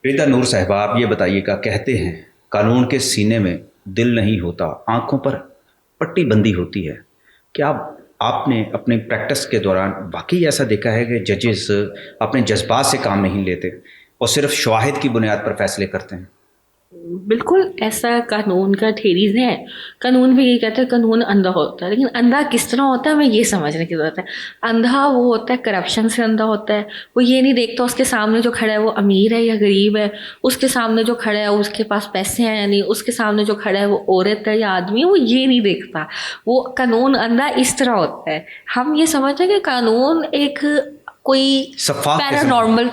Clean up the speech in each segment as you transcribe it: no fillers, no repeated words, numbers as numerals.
ریدا نور صاحبہ، آپ یہ بتائیے گا، کہتے ہیں قانون کے سینے میں دل نہیں ہوتا، آنکھوں پر پٹی بندی ہوتی ہے. کیا آپ نے اپنے پریکٹس کے دوران واقعی ایسا دیکھا ہے کہ ججز اپنے جذبات سے کام نہیں لیتے اور صرف شواہد کی بنیاد پر فیصلے کرتے ہیں؟ بالکل ایسا قانون کا تھیریز ہے. قانون بھی یہ کہتا ہے قانون اندھا ہوتا ہے، لیکن اندھا کس طرح ہوتا ہے ہمیں یہ سمجھنے کی ضرورت ہے. اندھا وہ ہوتا ہے کرپشن سے اندھا ہوتا ہے. وہ یہ نہیں دیکھتا اس کے سامنے جو کھڑا ہے وہ امیر ہے یا غریب ہے، اس کے سامنے جو کھڑا ہے اس کے پاس پیسے ہیں یا نہیں، اس کے سامنے جو کھڑا ہے وہ عورت ہے یا آدمی ہے، وہ یہ نہیں دیکھتا. وہ قانون اندھا اس طرح ہوتا ہے. ہم یہ سمجھتے ہیں کہ قانون ایک کوئی شفاف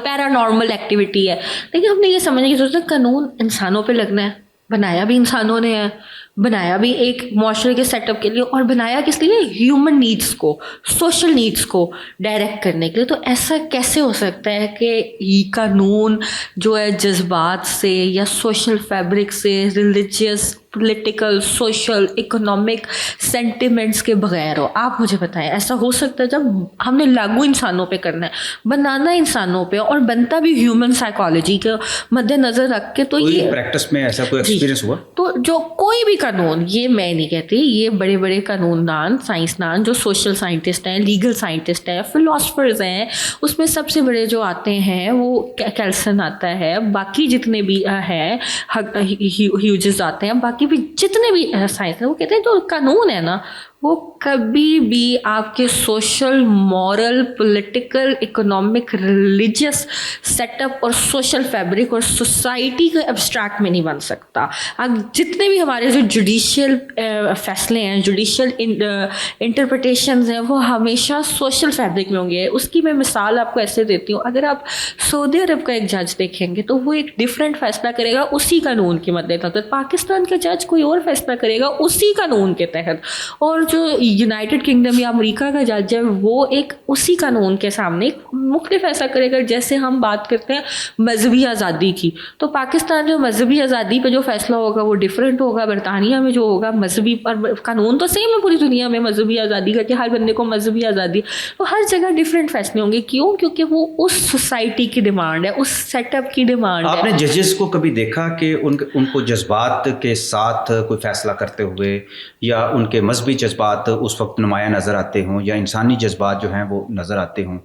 پیرا نارمل ایکٹیویٹی ہے، لیکن ہم نے یہ سمجھنے کی ضرورت ہے قانون انسانوں پہ لگنا ہے. بنایا بھی انسانوں نے ہے، بنایا بھی ایک معاشرے کے سیٹ اپ کے لیے، اور بنایا کس لیے؟ ہیومن نیڈس کو، سوشل نیڈس کو ڈائریکٹ کرنے کے لیے. تو ایسا کیسے ہو سکتا ہے کہ یہ قانون جو ہے جذبات سے یا سوشل فیبرک سے، religious, political, social, economic sentiments کے بغیر ہو؟ آپ مجھے بتائیں ایسا ہو سکتا ہے؟ جب ہم نے لاگو انسانوں پہ کرنا ہے، بنانا انسانوں پہ، اور بنتا بھی ہیومن سائیکالوجی کے مد نظر رکھ کے. تو یہ پریکٹس میں ایسا کوئی ایکسپیرینس ہوا؟ تو جو کوئی بھی قانون، یہ میں نہیں کہتی، یہ بڑے بڑے قانون دان، سائنسدان جو سوشل سائنٹسٹ ہیں، لیگل سائنٹسٹ ہیں، فلاسفرز ہیں، اس میں سب سے بڑے جو آتے ہیں وہ کیلسن آتا ہے، باقی جتنے بھی ہیں ہیوجز آتے ہیں، باقی بھی جتنے بھی سائنس ہیں، وہ کہتے ہیں جو قانون ہے نا وہ کبھی بھی آپ کے social, moral, political, economic, religious set up اور سوشل فیبرک اور سوسائٹی کے ایبسٹریکٹ میں نہیں بن سکتا. اب جتنے بھی ہمارے جو جوڈیشیل فیصلے ہیں، جوڈیشیل انٹرپریٹیشنز ہیں، وہ ہمیشہ سوشل فیبرک میں ہوں گے. اس کی میں مثال آپ کو ایسے دیتی ہوں. اگر آپ سعودی عرب کا ایک جج دیکھیں گے تو وہ ایک ڈفرینٹ فیصلہ کرے گا اسی قانون کے مد نظر. پاکستان کا جج کوئی اور فیصلہ کرے گا اسی قانون کے تحت، اور جو یونائٹڈ کنگڈم یا امریکہ کا جج ہے وہ ایک اسی قانون کے سامنے مختلف فیصلہ کرے گا. جیسے ہم بات کرتے ہیں مذہبی آزادی کی، تو پاکستان جو مذہبی آزادی پہ جو فیصلہ ہوگا وہ ڈفرینٹ ہوگا. برطانیہ میں جو ہوگا مذہبی پر قانون تو سیم ہے پوری دنیا میں مذہبی آزادی کا، کہ ہر بندے کو مذہبی آزادی. تو ہر جگہ ڈفرینٹ فیصلے ہوں گے. کیوں؟ کیونکہ وہ اس سوسائٹی کی ڈیمانڈ ہے، اس سیٹ اپ کی ڈیمانڈ ہے. آپ نے ججز کو کبھی دیکھا کہ ان کو جذبات کے ساتھ کوئی فیصلہ کرتے ہوئے، یا ان کے مذہبی جذبات اس وقت نمایاں نظر آتے ہوں، یا انسانی جذبات جو ہیں وہ نظر آتے ہوں؟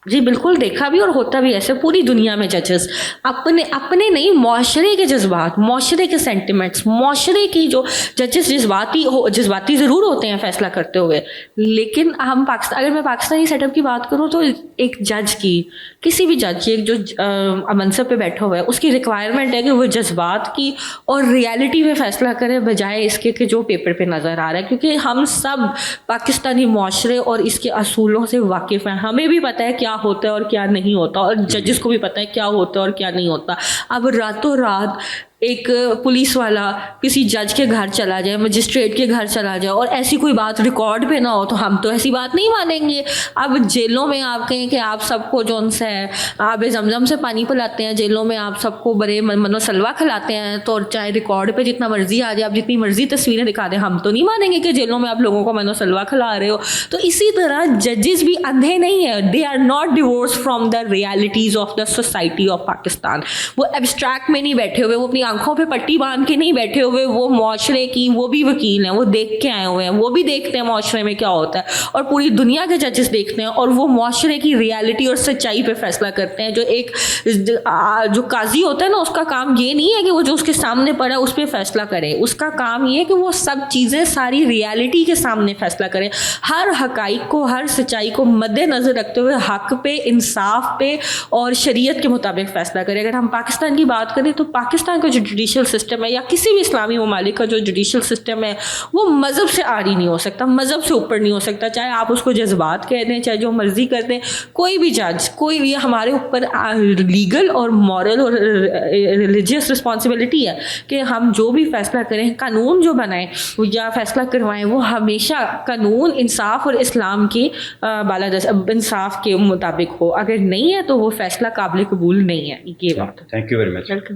جی بالکل دیکھا بھی اور ہوتا بھی ایسے. پوری دنیا میں ججز اپنے نہیں، معاشرے کے جذبات، معاشرے کے سینٹیمنٹس، معاشرے کی جو ججز جذباتی ضرور ہوتے ہیں فیصلہ کرتے ہوئے. لیکن ہم اگر میں پاکستانی سیٹ اپ کی بات کروں تو ایک جج کی، کسی بھی جج، ایک جو منصب پہ بیٹھا ہوا ہے، اس کی ریکوائرمنٹ ہے کہ وہ جذبات کی اور ریالٹی میں فیصلہ کرے، بجائے اس کے کہ جو پیپر پہ نظر آ رہا ہے. کیونکہ ہم سب پاکستانی معاشرے اور اس کے اصولوں سے واقف ہیں. ہمیں بھی پتہ ہے کیا ہوتا ہے اور کیا نہیں ہوتا، اور ججز کو بھی پتہ ہے کیا ہوتا ہے اور کیا نہیں ہوتا. اب راتوں رات ایک پولیس والا کسی جج کے گھر چلا جائے، مجسٹریٹ کے گھر چلا جائے، اور ایسی کوئی بات ریکارڈ پہ نہ ہو، تو ہم تو ایسی بات نہیں مانیں گے. اب جیلوں میں آپ کہیں کہ آپ سب کو جو سے آب زمزم سے پانی پلاتے ہیں، جیلوں میں آپ سب کو بڑے منو سلوا کھلاتے ہیں، تو چاہے ریکارڈ پہ جتنا مرضی آ جائے، آپ جتنی مرضی تصویریں دکھا دیں، ہم تو نہیں مانیں گے کہ جیلوں میں آپ لوگوں کو منو سلوا کھلا رہے ہو. تو اسی طرح ججز بھی اندھے نہیں ہیں. They are not divorce from the realities of the society of Pakistan. وہ ایبسٹریکٹ میں نہیں بیٹھے ہوئے، وہ اپنی آنکھوں پہ پٹی باندھ کے نہیں بیٹھے ہوئے. وہ معاشرے کی، وہ بھی وکیل ہیں، وہ دیکھ کے آئے ہوئے ہیں، وہ بھی دیکھتے ہیں معاشرے میں کیا ہوتا ہے، اور پوری دنیا کے ججز دیکھتے ہیں، اور وہ معاشرے کی ریالٹی اور سچائی پہ فیصلہ کرتے ہیں. جو ایک جو قاضی ہوتا ہے نا، اس کا کام یہ نہیں ہے کہ وہ جو اس کے سامنے پڑا ہے اس پہ فیصلہ کرے. اس کا کام یہ ہے کہ وہ سب چیزیں ساری ریالٹی کے سامنے فیصلہ کرے، ہر حقائق کو، ہر سچائی کو مد نظر رکھتے ہوئے حق پہ، انصاف پہ اور شریعت کے مطابق فیصلہ کرے. اگر ہم پاکستان کی بات کریں تو پاکستان کا جو جوڈیشل سسٹم ہے، یا کسی بھی اسلامی ممالک کا جو جوڈیشل سسٹم ہے، وہ مذہب سے عاری نہیں ہو سکتا، مذہب سے اوپر نہیں ہو سکتا. چاہے آپ اس کو جذبات کہہ دیں، چاہے جو مرضی کر دیں، کوئی بھی جج، کوئی بھی، ہمارے اوپر لیگل اور مورل اور ریلیجیس رسپانسبلٹی ہے کہ ہم جو بھی فیصلہ کریں، قانون جو بنائیں یا فیصلہ کروائیں، وہ ہمیشہ قانون، انصاف اور اسلام کی بالادست انصاف کے مطابق ہو. اگر نہیں ہے تو وہ فیصلہ قابل قبول نہیں ہے. یہ بات. Thank you very much.